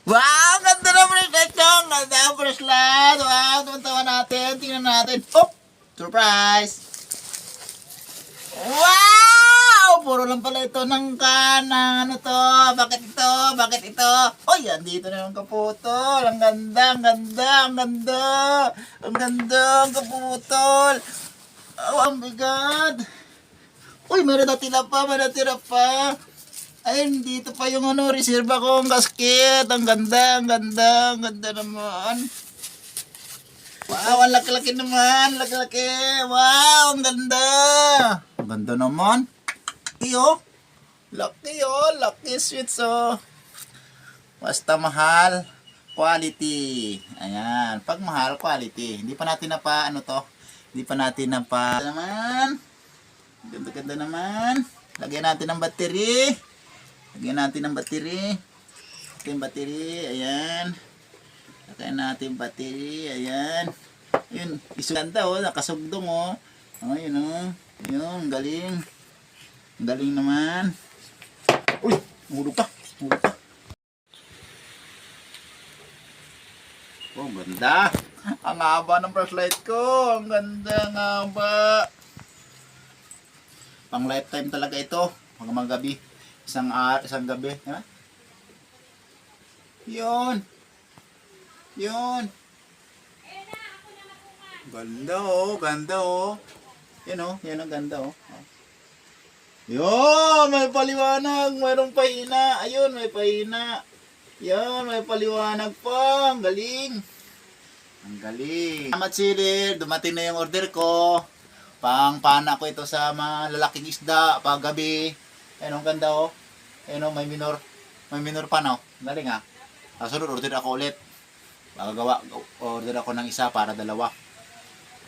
Wow! Ganda na bracelet ko! Ganda ang bracelet! Wow! Tumantawa natin. Tingnan natin. Oh! Surprise! Wow! Puro lang pala ito ng kanang ano to. Bakit ito? Bakit ito? Uy! Andito na yung kaputol. Ang ganda! Ang ganda! Ang ganda! Ang ganda! Ang kaputol! Oh, my God! Uy! May natira pa! May natira pa! Ayun, dito pa yung ano, reserva ko ang gasket. Ang ganda, ang ganda, ang ganda naman. Wow, ang laki-laki naman, laki-laki. Wow, ang ganda. Ang ganda naman. Iyo, laki oh, laki sweets oh. Basta mahal, quality. Ayan, pag mahal, quality. Hindi pa natin na pa, ano to, hindi pa natin na pa. Naman, ganda-ganda naman. Lagyan natin ng battery. Lagyan natin ng battery. Ito yung battery. Ayan. Lagyan natin battery. Ayan. Ayun. Isuganda oh. Nakasugdong oh. Ayun oh. Ayun. Galing. Galing naman. Uy! Hulog ka. Hulog ka. Oh, ganda. Ang haba ng flashlight ko. Ang ganda. Ang haba. Pang lifetime talaga ito. Mga gabi. Isang gabi, ha? Yun. Yun. Ganda oh, ganda oh. Yan oh, yan ang ganda oh. Yun, may paliwanag, mayroong pahina. Ayun, may pahina. Yan, may paliwanag pa. Ang galing. Ang galing. Salamat Silir, dumating na yung order ko. Pangpana ko ito sa mga lalaking isda pag gabi. Ayun, ang ganda oh. Ayun oh, may minor pa no. Galing ah. Kasunod, order ako ulit. Order ako ng isa para dalawa.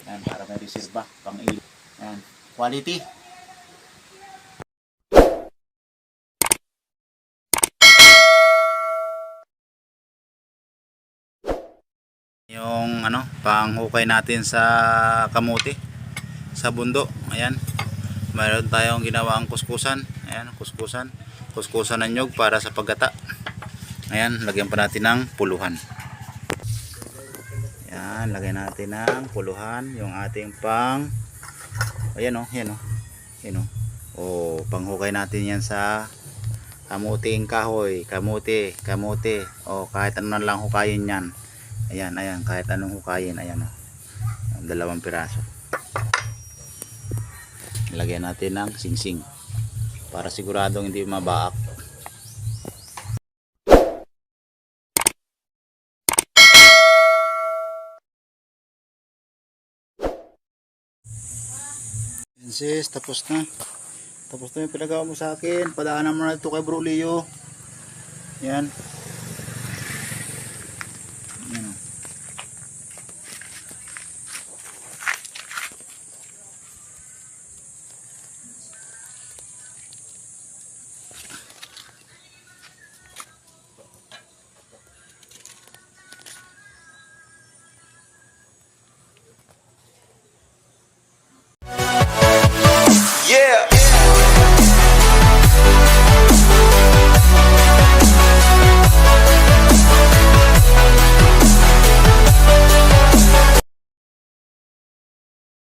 Ayan, para may reserva. Pang ilo. Ayan, quality. Yung ano, panghukay natin sa kamuti. Sa bundo. Ayan. Mayroon tayong ginawang kuskusan. Ayan, kuskusan. Kuskusan ng nyug para sa paggata. Ayan, lagyan pa natin ng puluhan. Ayan, lagyan natin ng puluhan. Yung ating pang... Ayan o, yan o. Yan o. O, panghukay natin yan sa kamuting kahoy. Kamuti, kamuti. O, kahit ano lang hukayin yan. Ayan, ayan, kahit anong hukayin. Ayan o. 2 piraso. Lagyan natin ng singsing para siguradong hindi mabaak. Yan sis, tapos na yung pinagawa mo sa akin. Padaanan mo na ito kay Bro Leo. Yan.